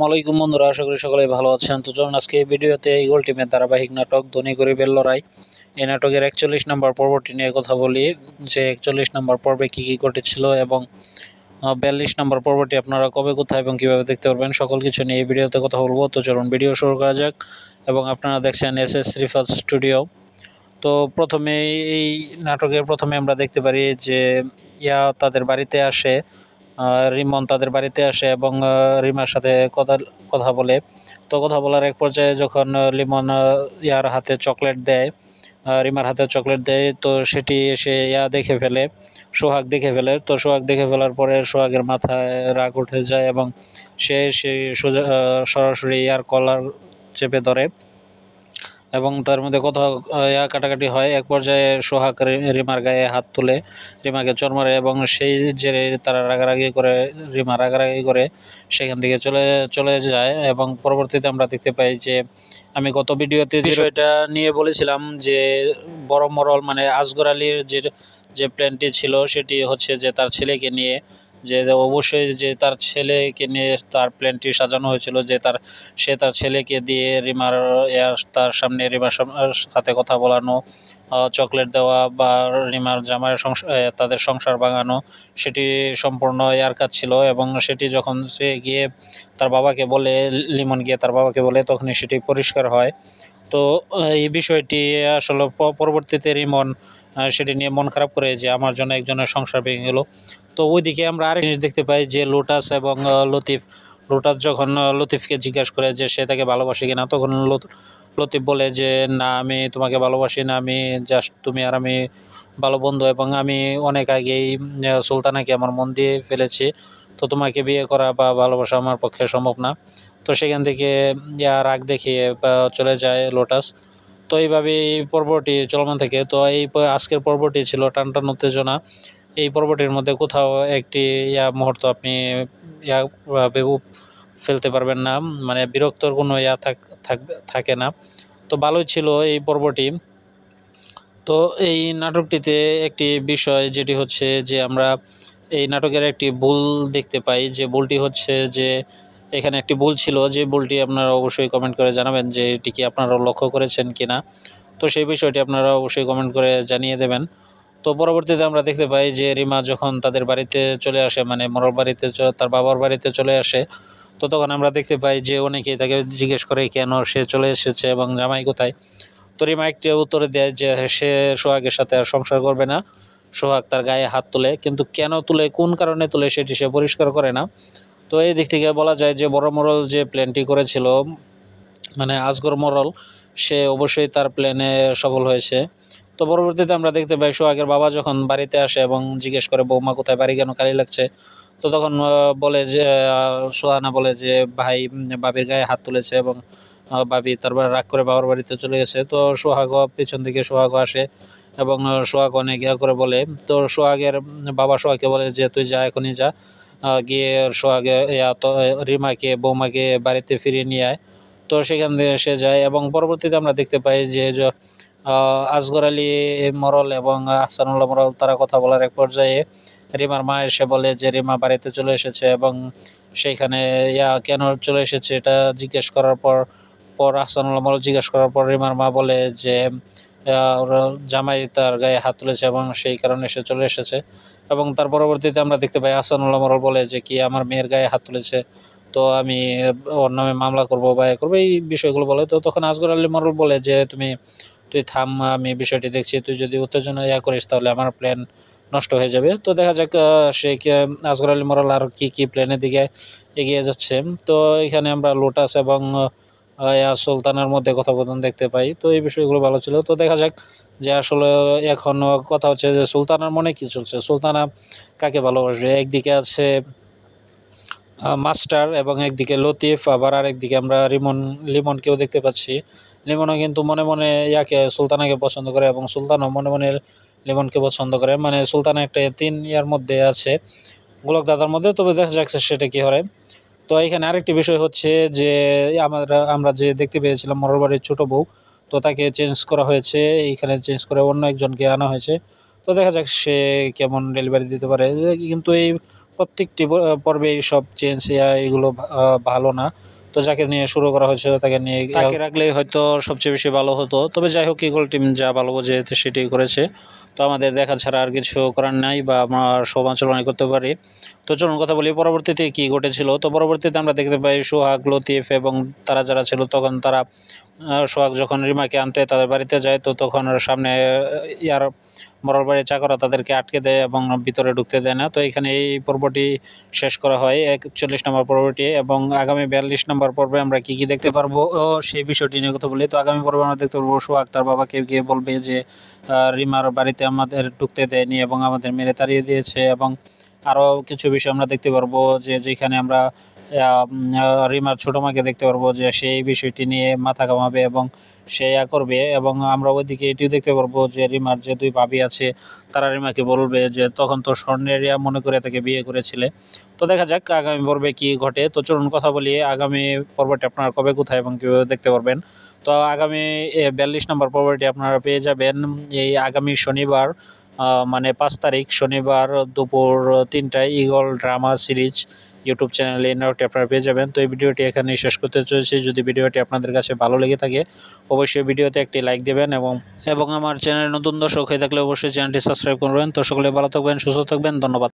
আলাইকুম বন্ধুরা, আশা করি সকলেই ভালো আছেন। তো চলুন আজকে এই ভিডিওতে ইগল টিমের ধারাবাহিক নাটক ধনী গরিবের লড়াই এই নাটকের 41 নম্বর পর্বটি নিয়ে কথা বলি, যে 41 নম্বর পর্বে কী কী ঘটেছিল এবং 42 নম্বর পর্বটি আপনারা কবে, কোথায় এবং কীভাবে দেখতে পারবেন, সকল কিছু নিয়ে এই ভিডিওতে কথা বলবো। তো চলুন ভিডিও শুরু করা যাক। এবং আপনারা দেখছেন এস রিফাত স্টুডিও। তো প্রথমে এই নাটকের প্রথমে আমরা দেখতে পারি যে তাদের বাড়িতে আসে, রিমন তাদের বাড়িতে আসে এবং রিমার সাথে কথা কথা বলে। তো কথা বলার এক পর্যায়ে যখন লিমন ইয়ার হাতে চকলেট দেয়, রিমার হাতে চকলেট দেয়, তো সেটি সে দেখে ফেলে, সোহাগ দেখে ফেলে। তো সোহাগ দেখে ফেলার পরে সোহাগের মাথায় রাগ উঠে যায় এবং সে সরাসরি ইয়ার কলার চেপে ধরে এবং তার মধ্যে কথা কাটাকাটি হয়। এক পর্যায়ে সোহাগ রিমার গায়ে হাত তুলে রিমাকে চড় মারে এবং সেই জেরে তারা রাগারাগি করে, রিমা রাগারাগি করে সেখান থেকে চলে চলে যায়। এবং পরবর্তীতে আমরা দেখতে পাই যে আমি গত ভিডিওতে বিষয়টা নিয়ে বলেছিলাম যে বড় মরল মানে আসগর আলীর যে প্ল্যানটি ছিল সেটি হচ্ছে যে তার ছেলেকে নিয়ে, যে অবশ্যই যে তার ছেলেকে নিয়ে তার প্ল্যানটি সাজানো হয়েছিল, যে সে তার ছেলেকে দিয়ে রিমার তার সামনে রিমার সাথে কথা বলানো, চকলেট দেওয়া বা রিমার জামাইয়ের তাদের সংসার ভাঙানো, সেটি সম্পূর্ণ ইয়ার কাজ ছিল। এবং সেটি যখন সে গিয়ে তার বাবাকে বলে, লিমন গিয়ে তার বাবাকে বলে, তখনই সেটি পরিষ্কার হয়। তো এই বিষয়টি আসলে পরবর্তীতে রিমন সেটি নিয়ে মন খারাপ করে যে আমার জন্য একজনের সংসার ভেঙে গেল। তো ওইদিকে আমরা আরেক জিনিস দেখতে পাই যে লোটাস এবং লোটাস যখন লতিফকে জিজ্ঞাসা করে যে সে তাকে ভালোবাসে কিনা, তখন লতিফ বলে যে না, আমি তোমাকে ভালোবাসি না, আমি জাস্ট তুমি আর আমি ভালো বন্ধু এবং আমি অনেক আগেই সুলতানাকে আমার মন দিয়ে ফেলেছি, তো তোমাকে বিয়ে করা বা ভালোবাসা আমার পক্ষে সম্ভব না। তো সেখান থেকে রাগ দেখিয়ে চলে যায় লোটাস। তো এইভাবে এই পর্বটি চলমান থাকে। তো এই আজকের পর্বটি ছিল টানটান উত্তেজনা। এই পর্বটির মধ্যে কোথাও একটি মুহূর্ত আপনি ভেবে ফেলতে পারবেন না, মানে বিরক্তর কোনো থাকে না। তো ভালোই ছিল এই পর্বটি। তো এই নাটকটিতে একটি বিষয় যেটি হচ্ছে যে আমরা এই নাটকের একটি ভুল দেখতে পাই, যে ভুলটি হচ্ছে যে এখানে একটি ভুল ছিল, যে ভুলটি আপনারা অবশ্যই কমেন্ট করে জানাবেন যে এটি কি আপনারা লক্ষ্য করেছেন কিনা। তো সেই বিষয়টি আপনারা অবশ্যই কমেন্ট করে জানিয়ে দেবেন। তো পরবর্তীতে আমরা দেখতে পাই যে রিমা যখন তাদের বাড়িতে চলে আসে, মানে মরল বাড়িতে, তার বাবার বাড়িতে চলে আসে, তো তখন আমরা দেখতে পাই যে অনেকেই তাকে জিজ্ঞেস করে কেন সে চলে এসেছে এবং জামাই কোথায়। তো রিমা একটি উত্তরে দেয় যে সে সোহাগের সাথে আর সংসার করবে না। সোহাগ তার গায়ে হাত তুলে, কিন্তু কেন তুলে, কোন কারণে তুলে সেটি সে পরিষ্কার করে না। তো এই দিক থেকে বলা যায় যে বড় মরল যে প্ল্যানটি করেছিল, মানে আসগর মরল, সে অবশ্যই তার প্ল্যানে সফল হয়েছে। তো পরবর্তীতে আমরা দেখতে পাই সোহাগের বাবা যখন বাড়িতে আসে এবং জিজ্ঞেস করে বৌমা কোথায়, বাড়ি কেন খালি লাগছে, তো তখন বলে যে সোহানা বলে যে ভাই বাবির গায়ে হাত তুলেছে এবং বাবি তারপর রাগ করে বাবার বাড়িতে চলে গেছে। তো সোহাগ পিছন থেকে সোহাগ আসে এবং সোহাগ অনেক করে বলে। তো সোহাগের বাবা সোহাগকে বলে যে তুই যা, এখনই যা, গিয়ে সোহাগে রিমাকে বৌমাকে বাড়িতে ফিরিয়ে নিয়ে আয়। তো সেখান থেকে সে যায় এবং পরবর্তীতে আমরা দেখতে পাই যে আসগর আলী মরল এবং আহসানুল্লাহ মরল তারা কথা বলার এক পর্যায়ে রিমার মা এসে বলে যে রিমা বাড়িতে চলে এসেছে এবং সেইখানে কেন চলে এসেছে এটা জিজ্ঞেস করার পর আহসানুল্লাহ মরল জিজ্ঞেস করার পর রিমার মা বলে যে ওর জামাই তার গায়ে হাত তুলেছে এবং সেই কারণে সে চলে এসেছে। এবং তার পরবর্তীতে আমরা দেখতে পাই আহসানুল্লাহ মরল বলে যে কি আমার মেয়ের গায়ে হাত তুলেছে, তো আমি ওর নামে মামলা করবো বা করবো, এই বিষয়গুলো বলে। তো তখন আসগর আলী মরল বলে যে তুই থাম, আমি বিষয়টি দেখছি, তুই যদি উত্তেজনা করিস তাহলে আমার প্ল্যান নষ্ট হয়ে যাবে। তো দেখা যাক সে আসগর আলী মরল আর কি প্ল্যানের দিকে এগিয়ে যাচ্ছে। তো এখানে আমরা লোটাস এবং সুলতানের মধ্যে কথোপকথন দেখতে পাই। তো এই বিষয়গুলো ভালো ছিল। তো দেখা যাক যে আসলে এখন কথা হচ্ছে যে সুলতানার মনে কি চলছে, সুলতানা কাকে ভালোবাসবে। একদিকে আছে মাস্টার এবং একদিকে লতিফ, আবার আরেকদিকে আমরা লিমনকেও দেখতে পাচ্ছি। লিমনও কিন্তু মনে মনে সুলতানাকে পছন্দ করে এবং সুলতানও মনে মনে লিমনকে পছন্দ করে, মানে সুলতানা একটা মধ্যে আছে, গোলক দাদার মধ্যে। তবে দেখা যাচ্ছে সেটা কি হয়। তো এখানে আরেকটি বিষয় হচ্ছে যে আমরা যে দেখতে পেয়েছিলাম মরল বাড়ির ছোটো বউ, তো তাকে চেঞ্জ করা হয়েছে, এইখানে চেঞ্জ করে অন্য একজনকে আনা হয়েছে। তো দেখা যাক সে কেমন ডেলিভারি দিতে পারে। কিন্তু এই প্রত্যেকটি পর্বে সব চেঞ্জ এগুলো ভালো না। তো যাকে নিয়ে শুরু করা হয়েছে তাকে নিয়ে তাকে রাখলেই হয়তো সবচেয়ে বেশি ভালো হতো। তবে যাই হোক, ইগল টিম যা ভালো বোঝে সেটাই করেছে। তো আমাদের দেখা ছাড়া আর কিছু করার নাই, বা আমরা সমালোচনা করতে পারি। তো চলুন কথা বলি পরবর্তীতে কি ঘটেছিল। তো পরবর্তীতে আমরা দেখতে পাই সোহাগ, লতিফ এবং তারা যারা ছিল তখন তারা সোহাগ যখন রিমাকে আনতে তাদের বাড়িতে যায়, তো তখন সামনে ইয়ার মরার বাড়ির চাকরা তাদেরকে আটকে দেয় এবং ভিতরে ঢুকতে দেয় না। তো এখানে এই পর্বটি শেষ করা হয় 41 নম্বর পর্বটি, এবং আগামী 42 নম্বর পর্বে আমরা কি কি দেখতে পারবো সেই বিষয়টি নিয়ে কথা বলি। তো আগামী পর্বে আমরা দেখতে পারবো সোহাগ তার বাবাকে গিয়ে বলবে যে রিমার বাড়িতে আমাদের ঢুকতে দেয়নি এবং আমাদের মেরে তাড়িয়ে দিয়েছে, এবং আরও কিছু বিষয় আমরা দেখতে পারবো যে যেখানে আমরা রিমার ছোটো মাকে দেখতে পারবো যে সেই বিষয়টি নিয়ে মাথা ঘামাবে এবং সে করবে। এবং আমরা ওইদিকে এটিও দেখতে পারবো যে রিমার যে দুই ভাবি আছে তারা রিমাকে বলবে যে তখন তো স্বর্ণের মনে করে তাকে বিয়ে করেছিলে। তো দেখা যাক আগামী পর্বে কি ঘটে। তো চলুন কথা বলি আগামী পর্বটি আপনারা কবে, কোথায় এবং কীভাবে দেখতে পারবেন। তো আগামী 42 নম্বর পর্বটি আপনারা পেয়ে যাবেন এই আগামী শনিবার, মানে 5 তারিখ শনিবার দুপুর 3টায় ইগল ড্রামা সিরিজ ইউটিউব চ্যানেলে নাটকটি আপনারা পেয়ে যাবেন। তো এই ভিডিওটি এখানেই শেষ করতে চলেছি। যদি ভিডিওটি আপনাদের কাছে ভালো লেগে থাকে অবশ্যই ভিডিওতে একটি লাইক দেবেন, এবং আমার চ্যানেলে নতুন দর্শক হয়ে থাকলে অবশ্যই চ্যানেলটি সাবস্ক্রাইব করবেন। তো সকলে ভালো থাকবেন, সুস্থ থাকবেন, ধন্যবাদ।